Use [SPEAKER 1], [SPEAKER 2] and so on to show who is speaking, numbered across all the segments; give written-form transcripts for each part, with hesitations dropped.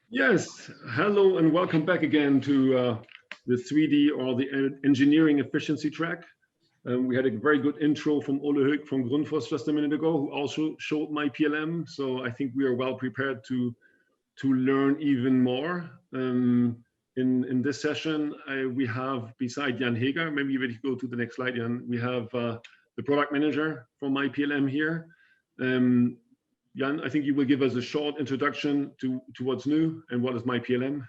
[SPEAKER 1] Yes, hello and welcome back again to the 3D or the engineering efficiency track. We had a very good intro from Ole Hoek from Grundfos just a minute ago, who also showed myPLM. So I think we are well prepared to learn even more. In this session, we have, beside Jan Heger, maybe we go to the next slide, Jan, we have the product manager from myPLM here. Jan, I think you will give us a short introduction to what's new and what is myPLM.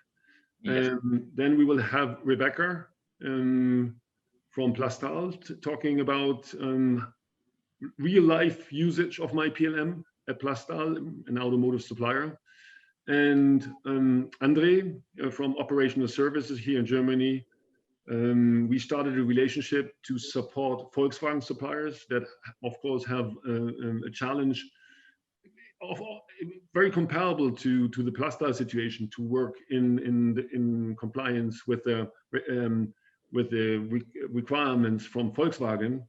[SPEAKER 2] Yes.
[SPEAKER 1] Then we will have Rebecca from Plastal talking about real life usage of myPLM at Plastal, an automotive supplier. And André from Operational Services here in Germany. We started a relationship to support Volkswagen suppliers that, of course, have a challenge very comparable to the Plastal situation, to work in compliance with the requirements from Volkswagen,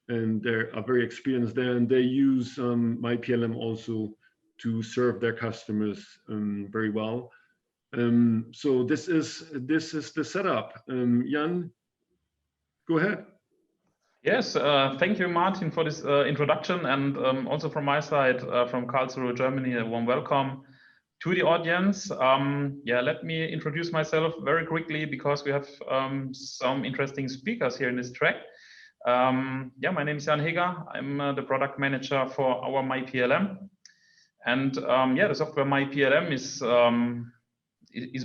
[SPEAKER 1] and they are very experienced there, and they use myPLM also to serve their customers very well. So this is the setup. Jan, go ahead.
[SPEAKER 2] Yes, thank you, Martin, for this introduction, and also from my side, from Karlsruhe, Germany, a warm welcome to the audience. Yeah, let me introduce myself very quickly because we have some interesting speakers here in this track. Yeah, my name is Jan Heger. I'm the product manager for our myPLM, and yeah, the software myPLM is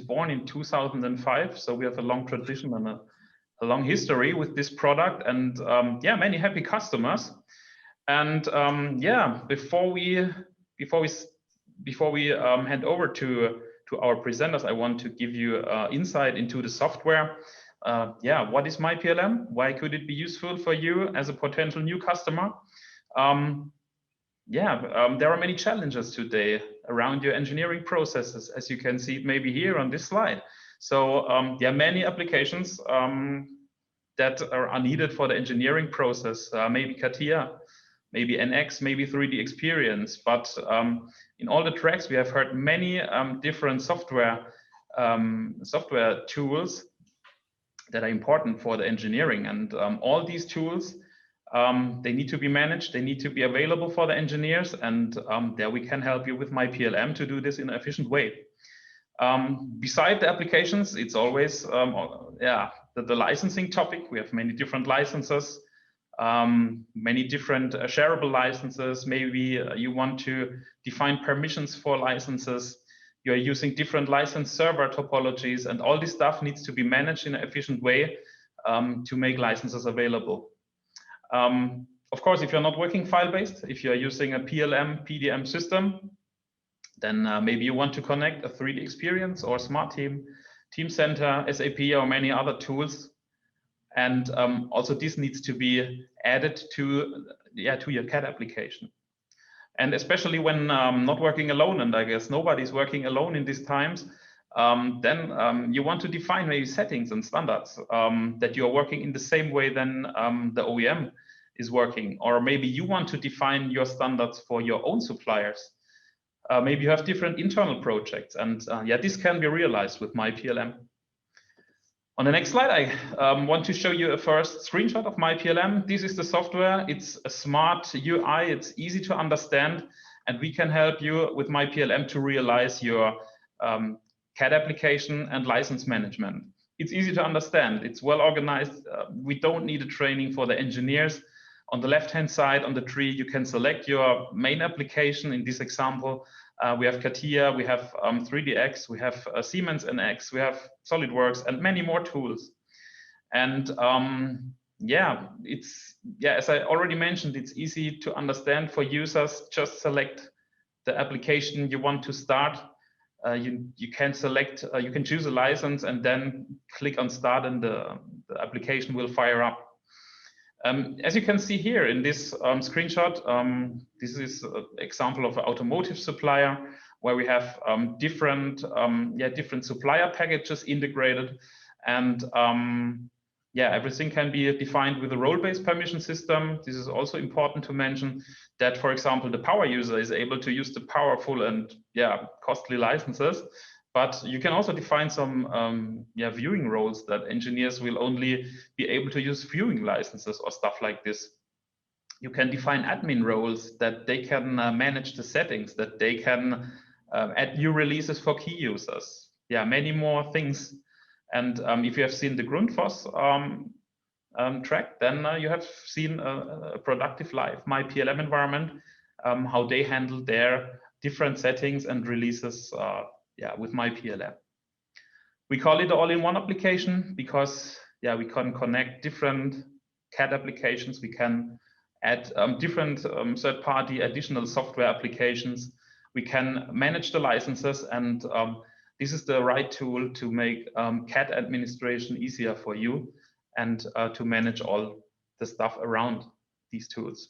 [SPEAKER 2] born in 2005, so we have a long tradition and a long history with this product, and yeah, many happy customers. And yeah, before we hand over to our presenters, I want to give you insight into the software. Yeah, what is myPLM? Why could it be useful for you as a potential new customer? Yeah, there are many challenges today around your engineering processes, as you can see maybe here on this slide. So there are many applications that are needed for the engineering process, maybe CATIA, maybe NX, maybe 3D Experience. But in all the tracks, we have heard many different software tools that are important for the engineering. And all these tools, they need to be managed, they need to be available for the engineers, and there we can help you with myPLM to do this in an efficient way. Beside the applications, it's always yeah, the licensing topic. We have many different licenses, many different shareable licenses. Maybe you want to define permissions for licenses. You're using different license server topologies, and all this stuff needs to be managed in an efficient way to make licenses available. Of course, if you're not working file-based, if you're using a PLM, PDM system, then maybe you want to connect a 3D Experience or Smart Team, Teamcenter, SAP, or many other tools. And also this needs to be added to your CAD application. And especially when not working alone, and I guess nobody's working alone in these times, then you want to define maybe settings and standards that you're working in the same way than the OEM is working. Or maybe you want to define your standards for your own suppliers. Maybe you have different internal projects, and yeah, this can be realized with myPLM. On the next slide, I want to show you a first screenshot of myPLM. This is the software. It's a smart UI. It's easy to understand, and we can help you with myPLM to realize your CAD application and license management. It's easy to understand. It's well organized. We don't need a training for the engineers. On the left-hand side on the tree, you can select your main application. In this example, we have CATIA, we have 3DX, we have Siemens NX, we have SolidWorks, and many more tools. And yeah, as I already mentioned, it's easy to understand for users. Just select the application you want to start. You can select, you can choose a license and then click on start, and the application will fire up. As you can see here in this screenshot, this is an example of an automotive supplier where we have different supplier packages integrated, and yeah, everything can be defined with a role-based permission system. This is also important to mention that, for example, the power user is able to use the powerful and costly licenses, But you can also define some viewing roles that engineers will only be able to use viewing licenses or stuff like this. You can define admin roles that they can manage the settings, that they can add new releases for key users. Yeah, many more things. And if you have seen the Grundfos track, then you have seen a productive live myPLM environment, how they handle their different settings and releases with myPLM. We call it the all-in-one application because we can connect different CAD applications. We can add different third-party additional software applications. We can manage the licenses, and this is the right tool to make CAD administration easier for you and to manage all the stuff around these tools.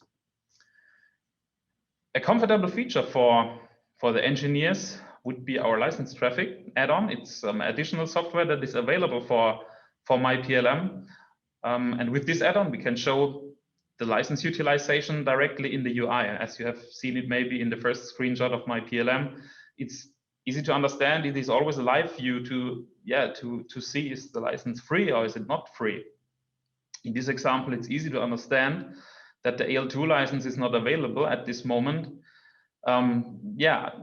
[SPEAKER 2] A comfortable feature for the engineers would be our license traffic add-on. It's additional software that is available for myPLM. And with this add-on, we can show the license utilization directly in the UI. As you have seen it maybe in the first screenshot of myPLM, it's easy to understand. It is always a live view to see, is the license free or is it not free? In this example, it's easy to understand that the AL2 license is not available at this moment.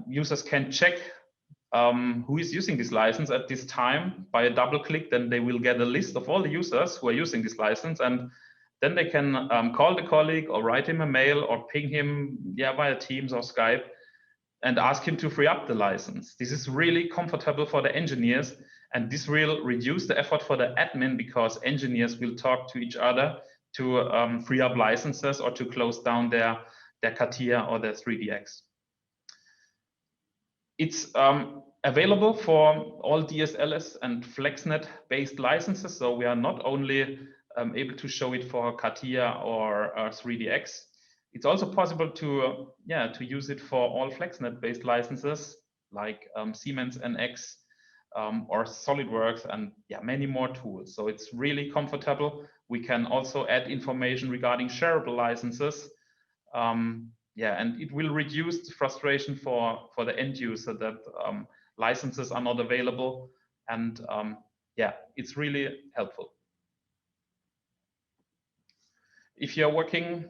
[SPEAKER 2] Users can check who is using this license at this time by a double click. Then they will get a list of all the users who are using this license, and then they can call the colleague or write him a mail or ping him via Teams or Skype and ask him to free up the license. This is really comfortable for the engineers, and this will reduce the effort for the admin because engineers will talk to each other to free up licenses or to close down their CATIA or their 3DX. It's available for all DSLS and FlexNet based licenses. So we are not only able to show it for CATIA or 3DX. It's also possible to use it for all FlexNet based licenses like Siemens NX or SolidWorks and many more tools. So it's really comfortable. We can also add information regarding shareable licenses. And it will reduce the frustration for the end user that licenses are not available. And it's really helpful. If you're working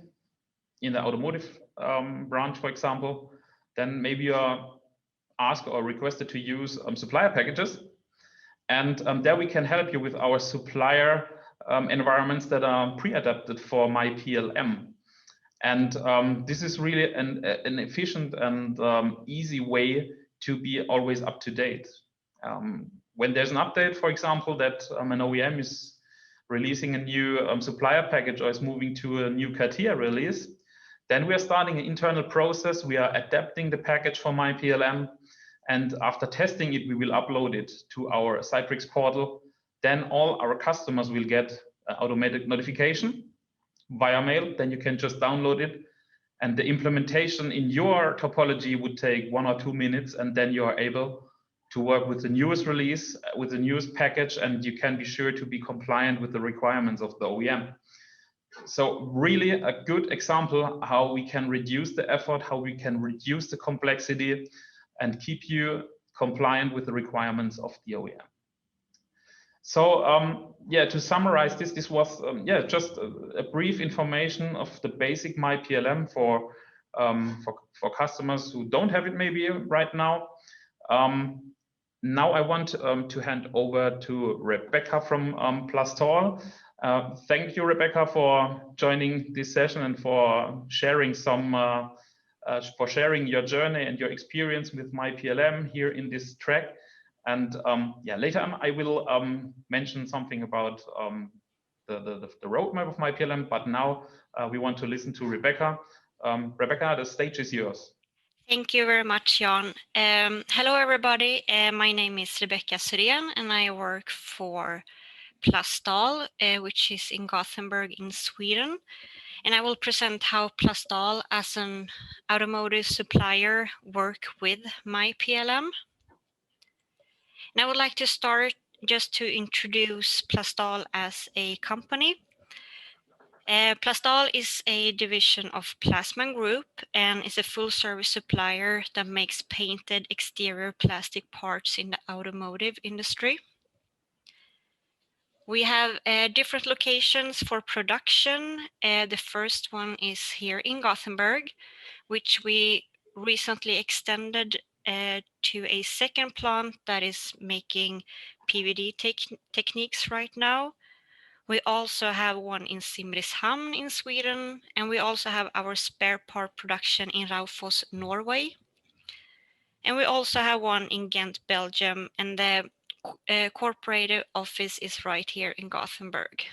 [SPEAKER 2] in the automotive branch, for example, then maybe you're asked or requested to use supplier packages. And there we can help you with our supplier environments that are pre-adapted for myPLM. And this is really an efficient and easy way to be always up to date. When there's an update, for example, that an OEM is releasing a new supplier package or is moving to a new CATIA release, then we are starting an internal process. We are adapting the package for myPLM. And after testing it, we will upload it to our Citrix portal. Then all our customers will get an automatic notification via mail. Then you can just download it. And the implementation in your topology would take 1 or 2 minutes. And then you are able to work with the newest release, with the newest package, and you can be sure to be compliant with the requirements of the OEM. So really a good example how we can reduce the effort, how we can reduce the complexity and keep you compliant with the requirements of the OEM. So to summarize this was just a brief information of the basic myPLM for customers who don't have it maybe right now. Now I want to hand over to Rebecca from Plastal. Thank you, Rebecca, for joining this session and for sharing your journey and your experience with myPLM here in this track. And later on, I will mention something about the roadmap of myPLM. But now we want to listen to Rebecca. Rebecca, the stage is yours.
[SPEAKER 3] Thank you very much, Jan. Hello, everybody. My name is Rebecca Cyrén, and I work for Plastal, which is in Gothenburg in Sweden. And I will present how Plastal, as an automotive supplier, work with myPLM. And I would like to start just to introduce Plastal as a company. Plastal is a division of Plasman Group and is a full-service supplier that makes painted exterior plastic parts in the automotive industry. We have different locations for production. The first one is here in Gothenburg, which we recently extended to a second plant that is making PVD techniques right now. We also have one in Simrishamn in Sweden, and we also have our spare part production in Raufoss, Norway. And we also have one in Ghent, Belgium, and the corporate office is right here in Gothenburg.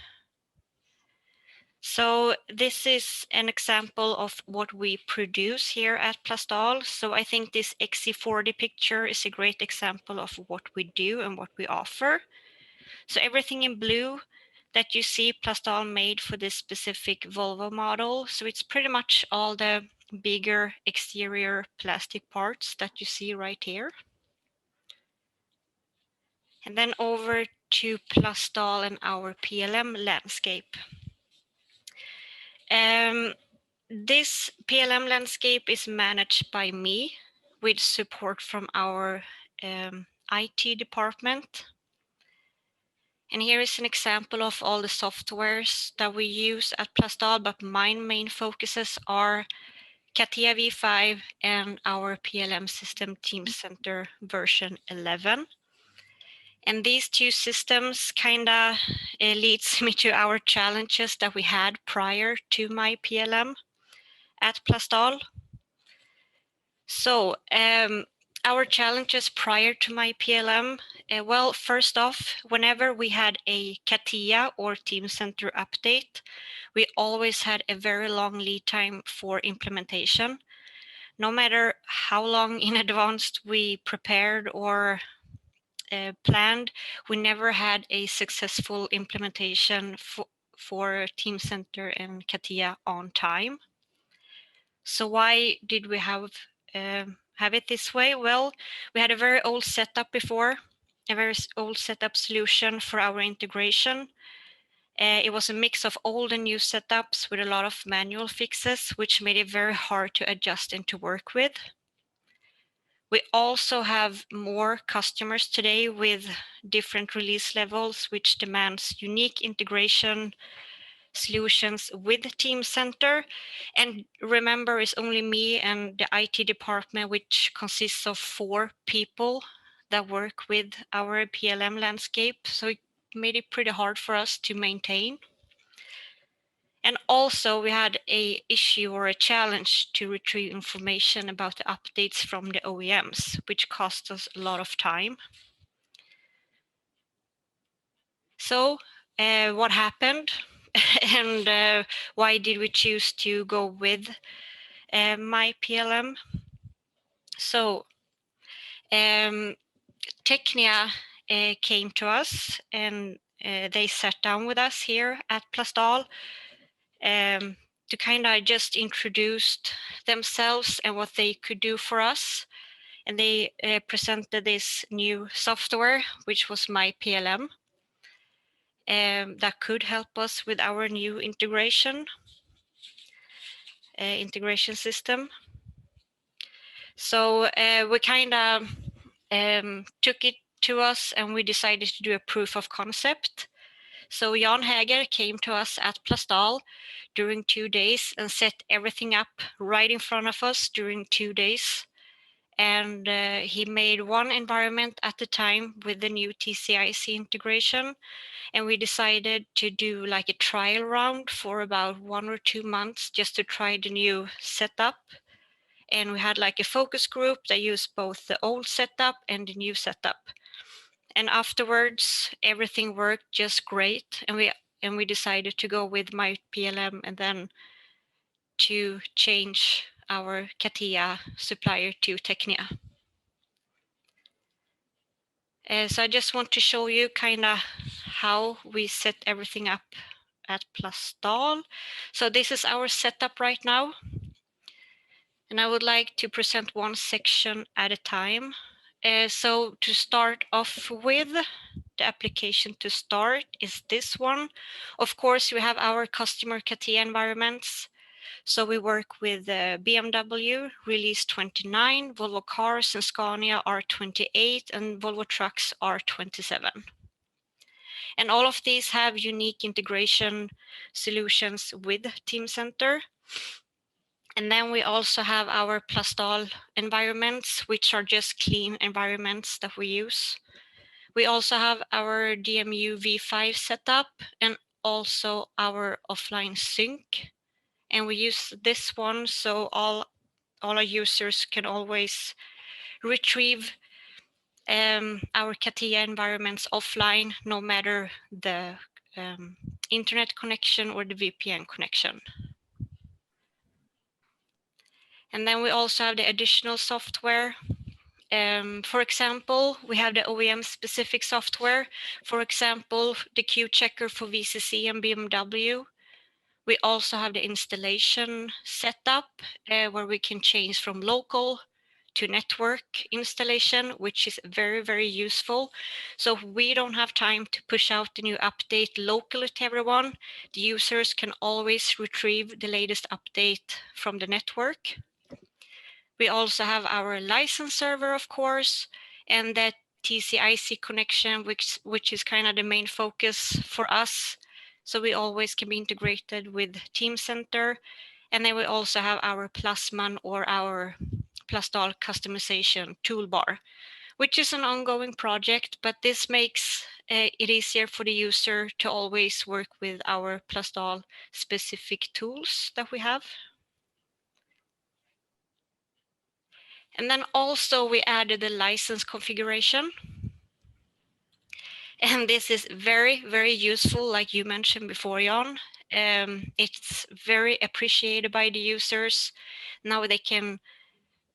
[SPEAKER 3] So this is an example of what we produce here at Plastal. So I think this XC40 picture is a great example of what we do and what we offer. So everything in blue that you see Plastal made for this specific Volvo model. So it's pretty much all the bigger exterior plastic parts that you see right here. And then over to Plastal and our PLM landscape. This PLM landscape is managed by me with support from our IT department. And here is an example of all the softwares that we use at Plastal, but my main focuses are CATIA V5 and our PLM system Teamcenter version 11. And these two systems kind of leads me to our challenges that we had prior to myPLM at Plastal. So our challenges prior to myPLM, well, first off, whenever we had a CATIA or Teamcenter update, we always had a very long lead time for implementation. No matter how long in advance we prepared or planned, we never had a successful implementation for Teamcenter and CATIA on time. So why did we have it this way? Well, we had a very old setup before, a very old setup solution for our integration. It was a mix of old and new setups with a lot of manual fixes, which made it very hard to adjust and to work with. We also have more customers today with different release levels, which demands unique integration solutions with Teamcenter. And remember, it's only me and the IT department, which consists of 4 people that work with our PLM landscape. So it made it pretty hard for us to maintain. And also we had a issue or a challenge to retrieve information about the updates from the OEMs, which cost us a lot of time. So what happened and why did we choose to go with myPLM? So TECHNIA came to us and they sat down with us here at Plastal to kind of just introduce themselves and what they could do for us. And they presented this new software, which was myPLM, that could help us with our new integration system. So we kind of took it to us and we decided to do a proof of concept. So Jan Heger came to us at Plastal during 2 days and set everything up right in front of us during 2 days. And he made one environment at a time with the new TCIC integration. And we decided to do like a trial round for about 1 or 2 months just to try the new setup. And we had like a focus group that used both the old setup and the new setup. And afterwards, everything worked just great. And we decided to go with myPLM and then to change our CATIA supplier to TECHNIA. So I just want to show you kind of how we set everything up at Plastal. So this is our setup right now. And I would like to present one section at a time. So to start off with, the application to start is this one. Of course, we have our customer CATIA environments. So we work with BMW Release 29, Volvo Cars and Scania R28, and Volvo Trucks R27. And all of these have unique integration solutions with Teamcenter. And then we also have our Plastal environments, which are just clean environments that we use. We also have our DMU V5 setup and also our offline sync. And we use this one so all our users can always retrieve our CATIA environments offline, no matter the internet connection or the VPN connection. And then we also have the additional software. For example, we have the OEM specific software. For example, the queue checker for VCC and BMW. We also have the installation setup where we can change from local to network installation, which is very, very useful. So if we don't have time to push out the new update locally to everyone, the users can always retrieve the latest update from the network. We also have our license server, of course, and that TCIC connection, which is kind of the main focus for us. So we always can be integrated with Teamcenter. And then we also have our Plasman or our Plastal customization toolbar, which is an ongoing project, but this makes it easier for the user to always work with our Plastal specific tools that we have. And then also we added the license configuration. And this is very, very useful, like you mentioned before, Jan. It's very appreciated by the users. Now they can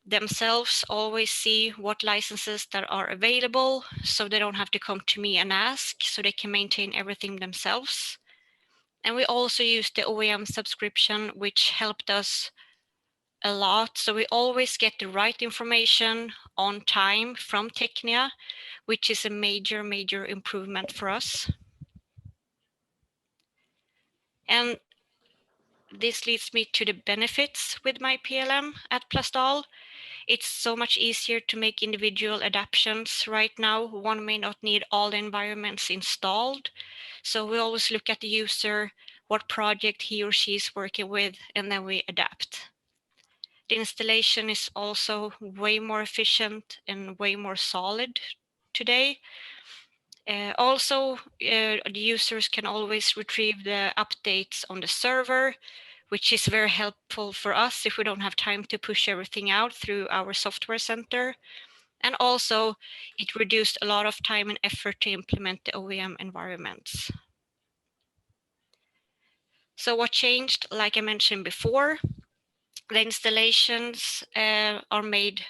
[SPEAKER 3] themselves always see what licenses that are available, so they don't have to come to me and ask, so they can maintain everything themselves. And we also use the OEM subscription, which helped us a lot. So we always get the right information on time from TECHNIA, which is a major, major improvement for us. And this leads me to the benefits with myPLM at Plastal. It's so much easier to make individual adaptations. Right now, one may not need all the environments installed. So we always look at the user, what project he or she is working with, and then we adapt. The installation is also way more efficient and way more solid today. Also, the users can always retrieve the updates on the server, which is very helpful for us if we don't have time to push everything out through our software center. And also, it reduced a lot of time and effort to implement the OEM environments. So what changed, like I mentioned before, the installations are made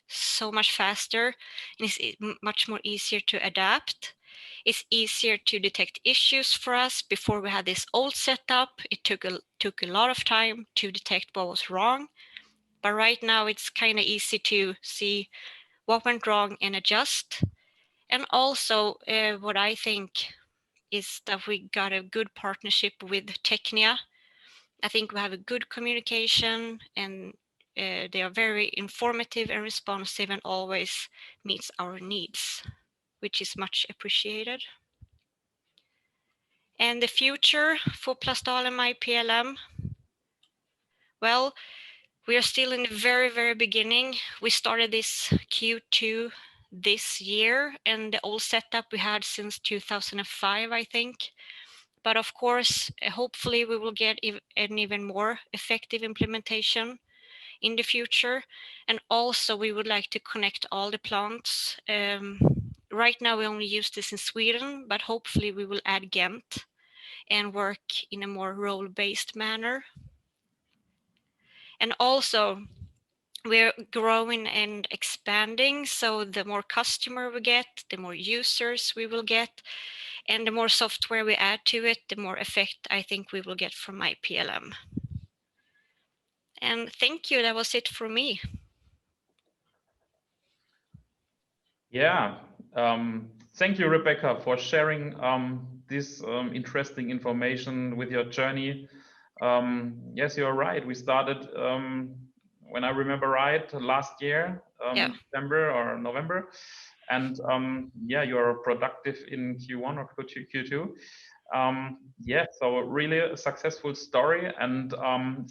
[SPEAKER 3] so much faster and it's much more easier to adapt. It's easier to detect issues for us. Before we had this old setup, it took a lot of time to detect what was wrong. But right now it's kind of easy to see what went wrong and adjust. And also what I think is that we got a good partnership with TECHNIA. I think we have a good communication and they are very informative and responsive and always meets our needs, which is much appreciated. And the future for Plastal and myPLM, well, we are still in the very, very beginning. We started this Q2 this year, and the old setup we had since 2005, I think. But of course, hopefully we will get an even more effective implementation in the future. And also we would like to connect all the plants. Right now we only use this in Sweden, but hopefully we will add Ghent and work in a more role-based manner. And also we're growing and expanding, so the more customer we get, the more users we will get, and the more software we add to it, the more effect I think we will get from myPLM. And thank you, that was it for me.
[SPEAKER 2] Yeah, Thank you, Rebecca, for sharing this interesting information with your journey. Yes, you're right. We started, when I remember right, last year, December or November. And yeah, you're productive in Q1 or Q2. Yeah, so really a successful story. And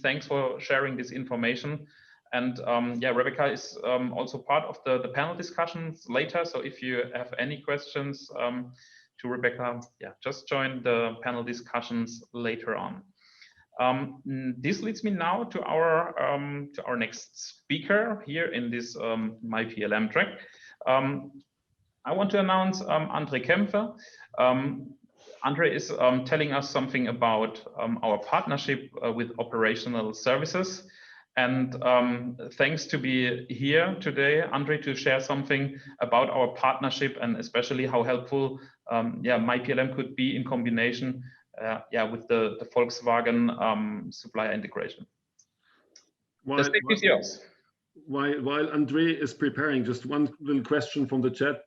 [SPEAKER 2] thanks for sharing this information. And yeah, Rebecca is also part of the panel discussions later. So if you have any questions to Rebecca, yeah, just join the panel discussions later on. This leads me now to our next speaker here in this myPLM track. I want to announce André Kämpfe. André is telling us something about our partnership with operational services. And thanks to be here today, André, to share something about our partnership and especially how helpful yeah, myPLM could be in combination yeah, with the Volkswagen supplier integration. The stage is yours.
[SPEAKER 1] While André is preparing, just one little question from the chat,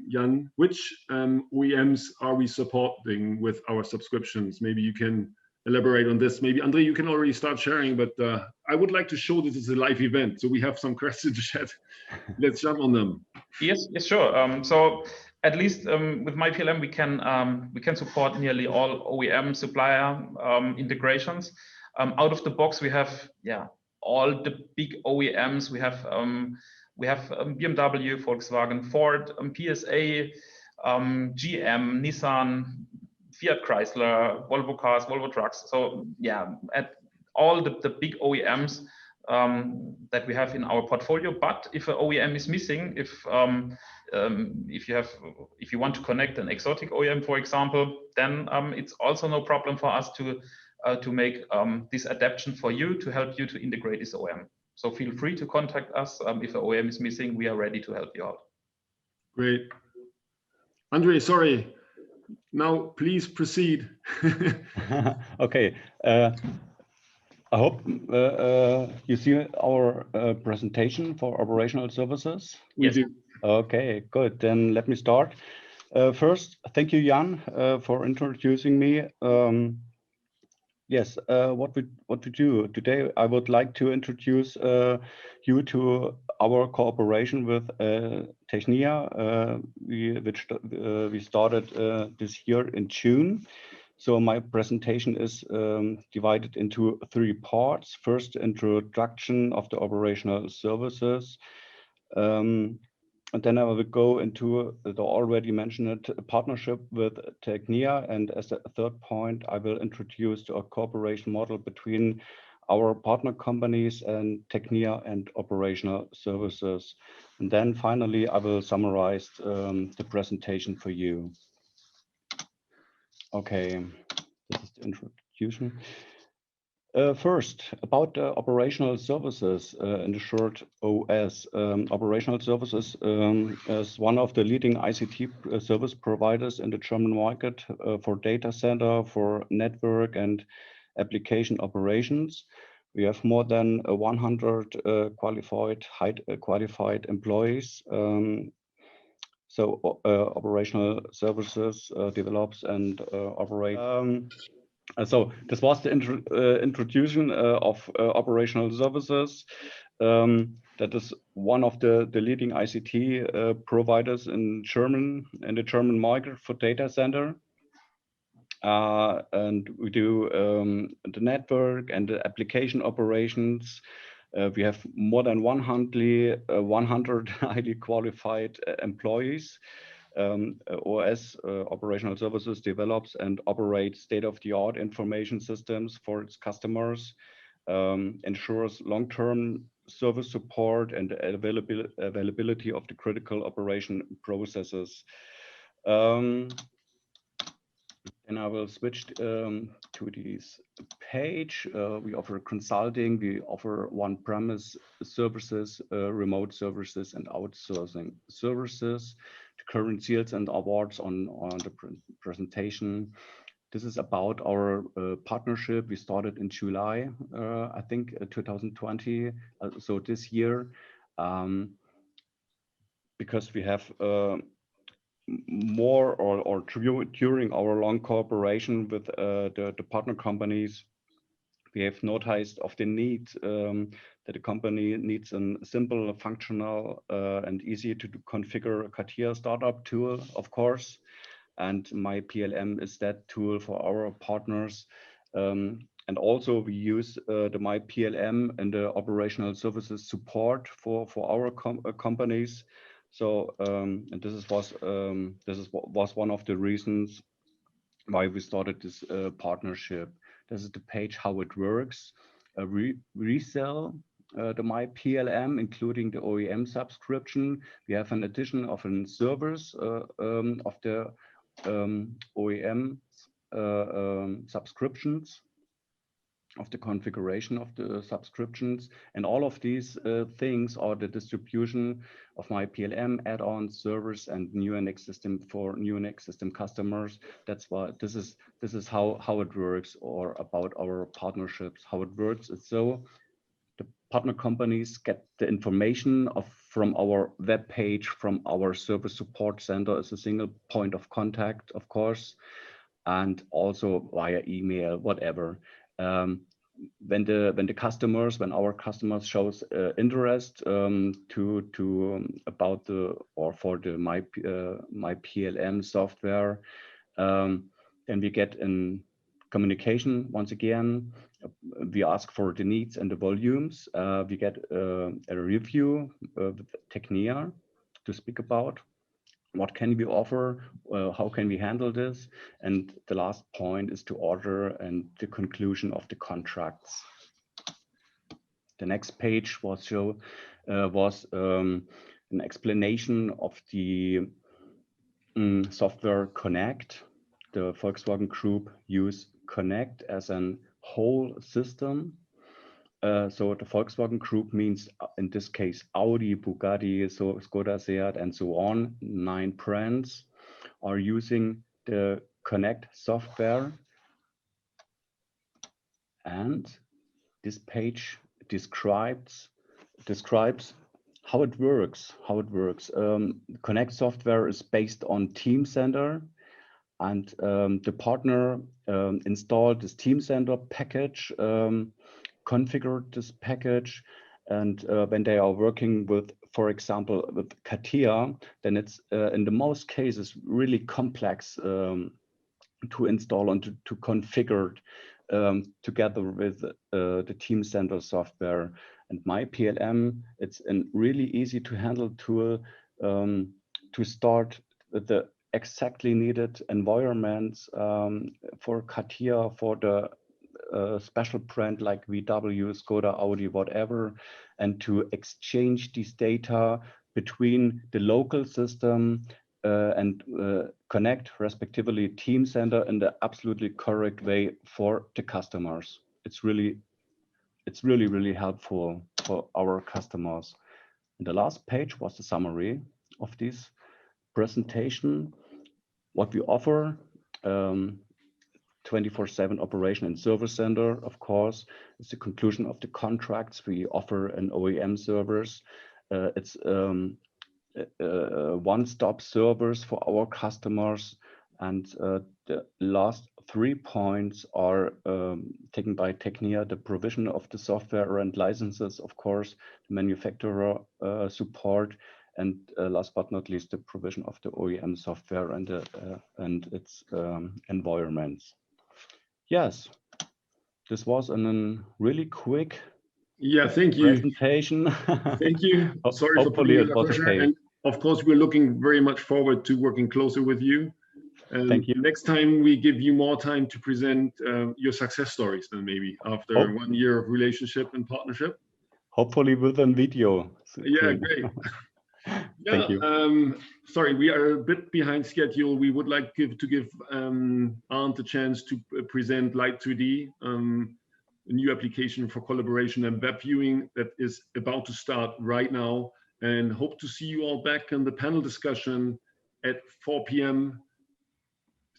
[SPEAKER 1] Jan, which OEMs are we supporting with our subscriptions? Maybe you can elaborate on this. Maybe André, you can already start sharing, but I would like to show this as a live event. So we have some questions to chat. Let's jump on them.
[SPEAKER 2] Yes, yes, sure. So at least with myPLM, we can support nearly all OEM supplier integrations. Out of the box, we have all the big OEMs. We have BMW, Volkswagen, Ford, PSA, GM, Nissan, Fiat Chrysler, Volvo Cars, Volvo Trucks. So yeah, at all the big OEMs that we have in our portfolio. But if an OEM is missing, if you want to connect an exotic OEM, for example, then it's also no problem for us to make this adaptation for you to help you to integrate this OEM. So feel free to contact us if an OEM is missing. We are ready to help you out.
[SPEAKER 1] Great. André, sorry. Now, please proceed.
[SPEAKER 4] Okay. I hope you see our presentation for operational services.
[SPEAKER 1] We do.
[SPEAKER 4] Okay, good. Then let me start. First, thank you, Jan, for introducing me. Yes, what we do today, I would like to introduce you to our cooperation with TECHNIA, which we started this year in June. So my presentation is divided into 3 parts. First, introduction of the operational services. And then I will go into the already mentioned partnership with TECHNIA. And as a third point, I will introduce a cooperation model between our partner companies and TECHNIA and operational services. And then finally, I will summarize the presentation for you. Okay, this is the introduction. First, about operational services, in the short OS. Operational services is one of the leading ICT service providers in the German market for data center, for network and application operations. We have more than 100 highly qualified employees. So operational services develops and operates. So this was the introduction of operational services. That is one of the leading ICT providers in the German market for data center. And we do the network and the application operations. We have more than 100 highly qualified employees. OS, operational services, develops and operates state-of-the-art information systems for its customers, ensures long-term service support and availability of the critical operation processes. And I will switch to this page. We offer consulting, we offer on-premise services, remote services, and outsourcing services. The current sales and awards on the presentation. This is about our partnership. We started in July, I think, 2020. So this year. because we have more or during our long cooperation with the partner companies, we have noticed of the need that the company needs a simple, functional, and easy to configure CATIA startup tool, of course. And myPLM is that tool for our partners. And also we use the myPLM and the operational services support for our companies. So and this was one of the reasons why we started this partnership. This is the page how it works. Resell the myPLM, including the OEM subscription. We have an addition of a service of the OEM subscriptions, of the configuration of the subscriptions, and all of these things are the distribution of myPLM add-ons, servers, and new and existing for new and existing customers. That's why this is how it works, or about our partnerships. How it works is so the partner companies get the information from our web page, from our service support center as a single point of contact, of course, and also via email, whatever. When our customers shows interest about the or for the myPLM software, then we get in communication once again. We ask for the needs and the volumes. We get a review with TECHNIA to speak about what can we offer, how can we handle this, and the last point is to order and the conclusion of the contracts. The next page was an explanation of the software Connect. The Volkswagen Group use Connect as a whole system. So the Volkswagen Group means, in this case, Audi, Bugatti, so Skoda, Seat, and so on. 9 brands are using the Connect software. And this page describes how it works. Connect software is based on Teamcenter, and the partner installed this Teamcenter package, configured this package, and when they are working with, for example, with CATIA, then it's in the most cases really complex to install and to configure together with the Teamcenter software. And myPLM, it's a really easy to handle tool to start the exactly needed environments for CATIA, for the special brand like VW, Skoda, Audi, whatever, and to exchange these data between the local system and Connect, respectively, Teamcenter, in the absolutely correct way for the customers. It's really helpful for our customers. And the last page was the summary of this presentation. What we offer. 24/7 operation and service center, of course, it's the conclusion of the contracts. We offer an OEM service. It's one-stop service for our customers. And the last 3 points are taken by TECHNIA: the provision of the software and licenses, of course, the manufacturer support, and last but not least, the provision of the OEM software and its environments. Yes, this was a really quick
[SPEAKER 1] thank you.
[SPEAKER 4] presentation.
[SPEAKER 1] Thank you. Sorry for
[SPEAKER 4] Hopefully
[SPEAKER 1] putting
[SPEAKER 4] it was okay.
[SPEAKER 1] And of course, we're looking very much forward to working closer with you. And
[SPEAKER 4] Thank you.
[SPEAKER 1] next time we give you more time to present your success stories, then maybe after 1 year of relationship and partnership.
[SPEAKER 4] Hopefully with a video.
[SPEAKER 1] Yeah, great.
[SPEAKER 4] Thank you.
[SPEAKER 1] Sorry, we are a bit behind schedule. We would like to give Arndt a chance to present Light 3D, a new application for collaboration and web viewing that is about to start right now, and hope to see you all back in the panel discussion at 4 p.m.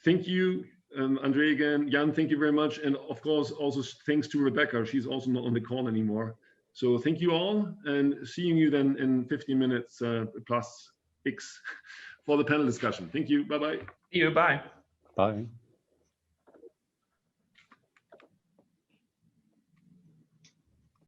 [SPEAKER 1] Thank you, André again. Jan, thank you very much. And of course, also thanks to Rebecca. She's also not on the call anymore. So thank you all, and seeing you then in 15 minutes plus. X for the panel discussion. Thank you. Bye-bye.
[SPEAKER 2] See you. Bye.
[SPEAKER 4] Bye.